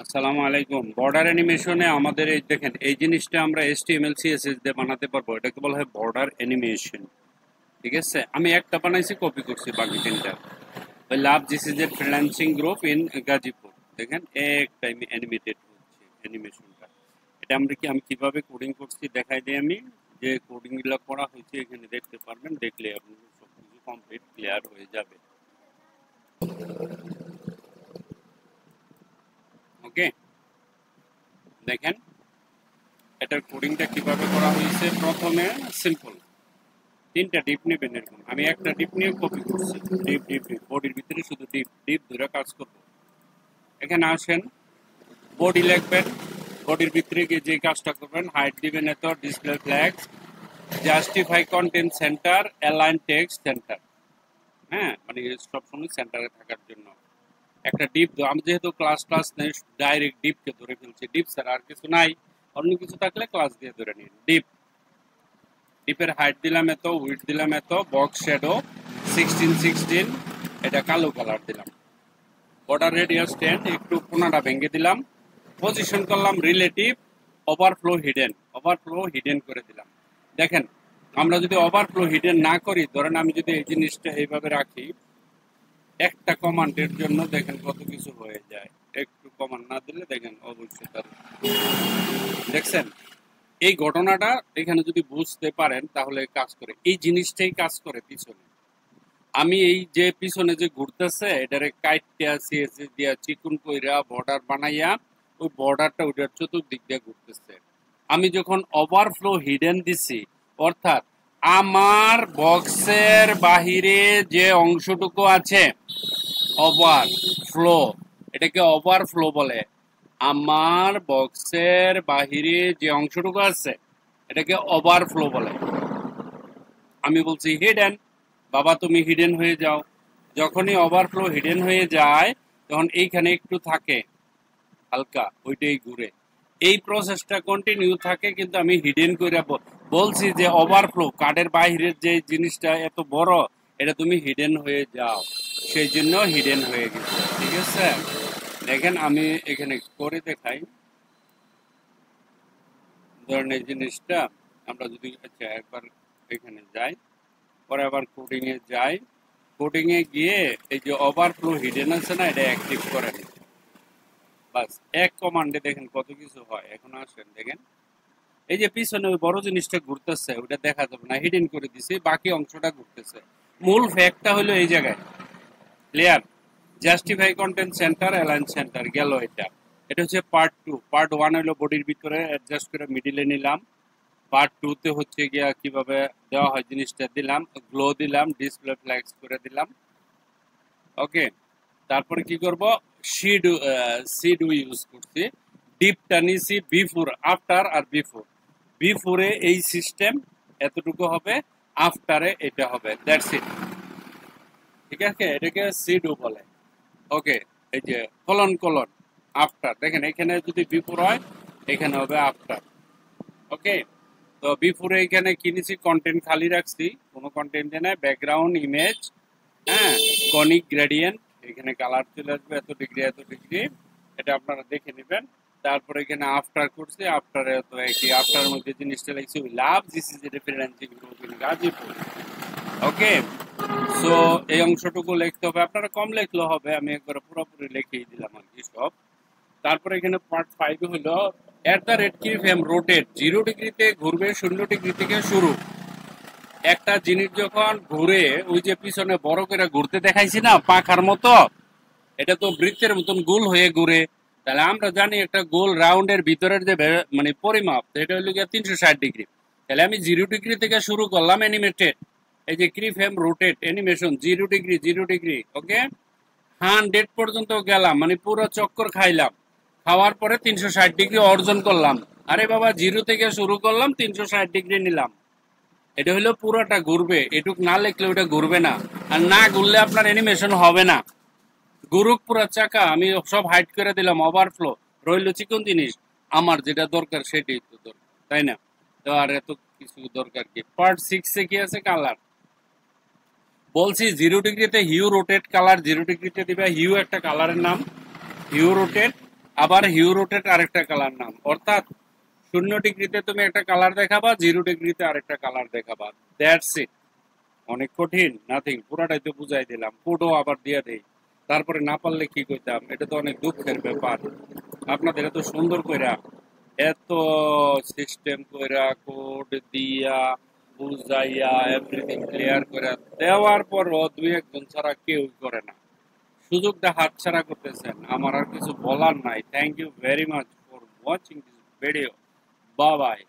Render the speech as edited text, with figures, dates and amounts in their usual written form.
আসসালামু আলাইকুম। বর্ডার অ্যানিমেশনে আমাদের এই দেখেন এই জিনিসটা আমরা HTML CSS দিয়ে বানাতে পারবো। এটাকে বলা হয় বর্ডার অ্যানিমেশন। ঠিক আছে, আমি একটা বানাইছি, কপি করছি বাকি তিনটা। ওই love this is a freelancing group in Gazipur. দেখেন একটা অ্যানিমেটেড হচ্ছে অ্যানিমেশনটা। এটা আমি কিভাবে কোডিং করছি দেখাই দিই। আমি যে কোডিং গুলো করা হয়েছে এখানে দেখতে পারবেন, দেখলে আপনার সবকিছু কমপ্লিট ক্লিয়ার হয়ে যাবে। ওকে, দেখেন এটার কোডিংটা কিভাবে করা হয়েছে। প্রথমে সিম্পল তিনটা ডিপ নেবেন এরকম। আমি একটা ডিপ নিয়ে কপি করছি। ডিপ ডিপ ডিপ বডির ভিতরে শুধু ডিপ ডিপ ধরে কাজ করব। এখানে আসেন, বডি লিখবেন, বডির ভিতরে গিয়ে যে কাজটা করবেন, হাইট দিবেন এত, display flags, justify content centre, align text centre. হ্যাঁ, মানে সবসময় সেন্টারে থাকার জন্য একটা ডিপ। আমি যেহেতু ক্লাস ক্লাস নেই, ডাইরেক্ট ডিপকে ধরে ফেলছি। ডিপ স্যার আর কিছু নাই, অন্য কিছু থাকলে ক্লাস দিয়ে ধরে নিন। ডিপ ডিপের হাইট দিলাম এত, উইডথ দিলাম এত, বক্স শ্যাডো 16 এটা কালো কালার দিলাম। বর্ডার রেডিয়াস 10, একটু কোনাটা ভেঙে দিলাম। পজিশন করলাম রিলেটিভ, ওভারফ্লো হিডেন করে দিলাম। দেখেন, আমরা যদি ওভারফ্লো হিডেন না করি, ধরেন আমি যদি এই জিনিসটা এইভাবে রাখি, একটা কমান্ডের জন্য দেখেন কত কিছু হয়ে যায়। একটু কমান্ড না দিলে দেখেন অবশ্যই তার দেখছেন এই ঘটনাটা এখানে যদি বুঝতে পারেন তাহলে কাজ করে। এই জিনিসটাই কাজ করে পিছনে। আমি এই যে পিছনে যে ঘুরতেছে এটারে কাইটটা সিএসএস দিয়া চিকুন কইরা বর্ডার বানাইয়া ওই বর্ডারটা ওইটার চতুর্দিক দিয়ে ঘুরতেছে। আমি যখন ওভারফ্লো হিডেন দিছি, অর্থাৎ আমার বক্সের বাহিরে যে অংশটুকু আছে ওভারফ্লো, এটাকে ওভারফ্লো বলে। আমার বক্সের বাহিরে যে অংশটুকু আছে এটাকে ওভারফ্লো বলে। আমি বলছি হিডেন, বাবা তুমি হিডেন হয়ে যাও। যখনই ওভারফ্লো হিডেন হয়ে যায় তখন এইখানে একটু থাকে হালকা, ওইটাই ঘুরে। এই প্রসেসটা কন্টিনিউ থাকে, কিন্তু আমি হিডেন করে বলছি যে ওভারফ্লো কার্ডের বাইরের যে জিনিসটা এত বড়, এটা তুমি হিডেন হয়ে যাও, সেই জন্য হিডেন হয়ে গেছে। ঠিক আছে, দেখেন আমি এখানে করে দেখাই। ধরেন এই জিনিসটা আমরা যদি আচ্ছা একবার এখানে যাই, পরে আবার কোডিং এ যাই, কোডিং এ গিয়ে এই যে ওভারফ্লো হিডেন আছে না, এটা অ্যাক্টিভ করে নিই। বাস এক কমান্ডে দেখেন কত কিছু হয়। এখন আসেন দেখেন, এই যে পিছনে ওই বড় জিনিসটা ঘুরতেছে ওটা দেখা যাবে না, হিডেন করে দিছি, বাকি অংশটা ঘুরতেছে। মূল ফ্যাক্টটা হলো এই জায়গায়। Clear? Justify content centre, align centre গেল। এটা এটা হচ্ছে পার্ট 2। পার্ট 1 হলো বডির ভিতরে অ্যাডজাস্ট করে মিডিলে নিলাম। পার্ট 2 তে হচ্ছে গিয়া কিভাবে দেওয়া হয় জিনিসটা দিলাম, গ্লো দিলাম, ডিসপ্লে ফ্ল্যাক্স করে দিলাম। ওকে, তারপরে কি করব, সিড ইউজ করছি। ডিপটা নিছি বিফোর, আফটার আর বিফোর। বিফোরে এই সিস্টেম এতটুকু হবে, আফটারে এটা হবে, দ্যাটস ইট। ঠিক আছে, এটাকে সিডও বলে। ওকে, এই যে কলন কলন আফটার, দেখেন এখানে যদি বিফোর হয় এখানে হবে আফটার। ওকে, তো বিফোরে এখানে কি নিছি, কন্টেন্ট খালি রাখছি, কোনো কন্টেন্ট নেই, ব্যাকগ্রাউন্ড ইমেজ, হ্যাঁ, কনিক গ্রেডিয়েন্ট, এখানে কালার চলে আসবে এত ডিগ্রি এত ডিগ্রি, এটা আপনারা দেখে নেবেন। তারপরে এখানে আফটার করছি, আফটারে তো একই, আফটার মধ্যে জিনিসটা লিখছি love this is a referencing group in Gazipur. Okay, so এই অংশটুকু লিখতে হবে, আপনারা কম লিখলে হবে, আমি একবার পুরোপুরি লিখেই দিলাম আর কি সব। তারপরে এখানে পার্ট 5 হলো এট দ্য রেট কি ফ্রেম রোটেট, 0 ডিগ্রিতে ঘুরবে, 0 ডিগ্রি থেকে শুরু। একটা জিনিস যখন ঘুরে, ওই যে পিছনে বড় করে ঘুরতে দেখাইছি না পাখার মতো, এটা তো বৃত্তের মতন গোল হয়ে ঘুরে। তাহলে আমরা জানি একটা গোল রাউন্ডের ভিতরের যে মানে পরিমাপ, এটা হলো গিয়ে 360 ডিগ্রি। তাহলে আমি 0 ডিগ্রি থেকে শুরু করলাম অ্যানিমেটেড, এই যে কি frame rotate animation, 0 degree 0 degree. Okay, 100 পর্যন্ত গেলাম, মানে পুরো চক্কর খাইলাম। খাওয়ার পরে 360 ডিগ্রি অর্জন করলাম। আরে বাবা, 0 থেকে শুরু করলাম, 360 ডিগ্রি নিলাম। এটা হলো পুরোটা ঘুরবে, এটুক না লিখলে ওটা ঘুরবে না। আর না ঘুরলে আপনার অ্যানিমেশন হবে না। গুরুক পুরা চাকা আমি সব হাইড করে দিলাম, ওভারফ্লো রইলো চিকন জিনিস। আমার যেটা দরকার সেটাই তো দরকার, তাই না? তো আর এত কিছু দরকার কি? পার্ট 6 কি আছে, কালার। বলছি 0 ডিগ্রিতে হিউ রোটেট কালার, 0 ডিগ্রিতে দিবে হিউ, একটা কালারের নাম হিউ রোটেট। আবার হিউ রোটেট আরেকটা কালার নাম, অর্থাৎ 0 ডিগ্রিতে তুমি একটা কালার দেখাবা, 0 ডিগ্রিতে আরেকটা কালার দেখাবা, দ্যাটস ইট। অনেক কঠিন নাথিং, পুরাটাই তো বুঝাই দিলাম, কোডও আবার দিয়ে দেই। তারপরে না পারলে কি কইতাম, এটা তো অনেক দুঃখের ব্যাপার। আপনাদের এত সুন্দর কইরা, এত সিস্টেম কইরা, কোড দিয়া বুঝাইয়া এভরিথিং ক্লিয়ার করে দেওয়ার পরও দুই একজন ছাড়া কেউ করে না, সুযোগটা হাতছাড়া করতেছেন। আমার আর কিছু বলার নাই। Thank you very much for watching this video. Bye by.